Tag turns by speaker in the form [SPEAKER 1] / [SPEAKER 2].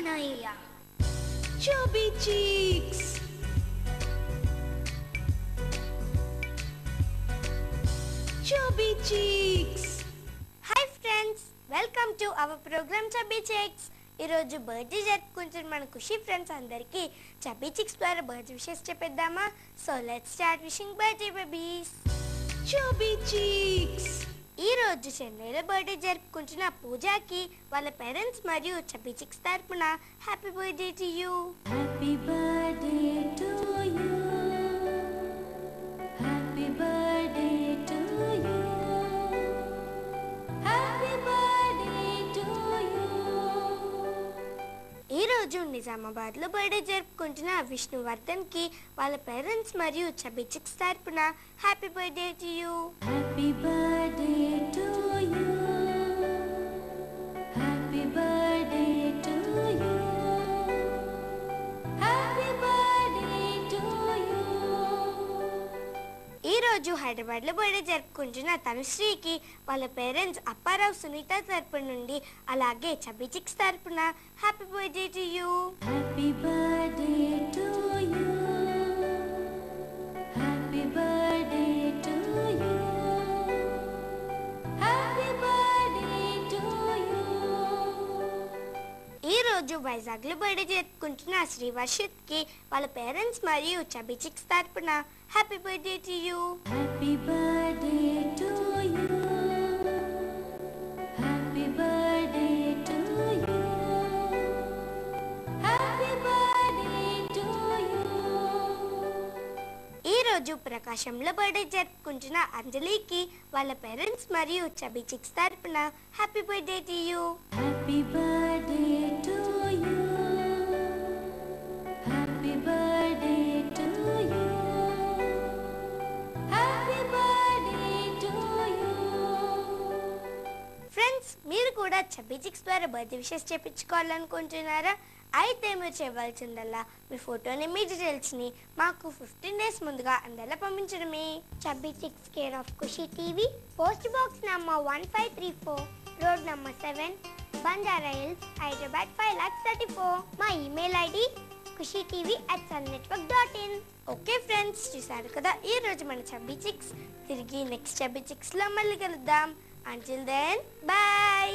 [SPEAKER 1] Manaya. Chubby Cheeks. Chubby Cheeks. Hi friends, welcome to our program Chubby Cheeks. ఈరోజు birthday జరుపుకుంటున్న మన Khushi friends అందరికీ chubby cheeks ద్వారా birthday wishes చెప్పేద్దామా? So let's start wishing birthday babies. Chubby cheeks. ఈరోజు చెన్నైలో birthday జరుపుకుంటున్న పూజాకి వాళ్ళ పేరెంట్స్ మరియు చబ్బీ చిక్స్ తరపున happy birthday to you. Happy birthday to you. Happy birthday to you. Happy birthday to you. ఈరోజు నిజామాబాద్లో బర్త్డే జరుపుకుంటున్న విష్ణువర్ధన్ కి వాళ్ళ పేరెంట్స్ మరియు చబ్బీ చిక్స్ తరపున happy birthday to you. Happy birthday to you. Happy birthday to you. Happy birthday to you. ఈరోజు హైదరాబాద్లో birthday జరుపుకుంటున్న తనుశ్రీకి వాళ్ళ పేరెంట్స్ అప్పారావు సునీత తరపు నుండి అలాగే చబ్బీ చిక్స్ తరపున happy birthday to you. Happy birthday to you. Happy birthday to you. Happy birthday to you. ఈరోజు వైజాగ్లో బర్త్డే జరుపుకుంటున్న శ్రీవర్షిత్ కి వాళ్ళ పేరెంట్స్ మరియు చబ్బీ చిక్స్ తరపున happy birthday to you. Happy birthday to you. Happy birthday to you. Happy birthday to you. ఈరోజు ప్రకాశంలో birthday జరుపుకుంటున్న అంజలికి వాళ్ళ పేరెంట్స్ మరియు చబ్బీ చిక్స్ తరపున happy birthday to you. Happy birthday to you. Happy birthday to you. Happy birthday to you. Friends, మీరు కూడా chubby cheeks ద్వారా birthday wishes చేయించుకోవాలనుకుంటున్నారా? అయితే మీరు చేయవలసిందల్లా మీ ఫోటోని, మీ డీటెయిల్స్ని మాకు 15 days ముందుగా అందరిలా పంపించడమే. Chubby cheeks care of Khushi TV, post box number 1534, road number 7, Banjara Hills, Hyderabad 5,34,000. మా email ID khushitv@sunnetwork.in. Okay friends, చూసారు కదా ఈ రోజు మన చబ్బీ చిక్స్. తిరిగి నెక్స్ట్ చబ్బీ చిక్స్లో మళ్ళీ కలుద్దాం. Until then, bye.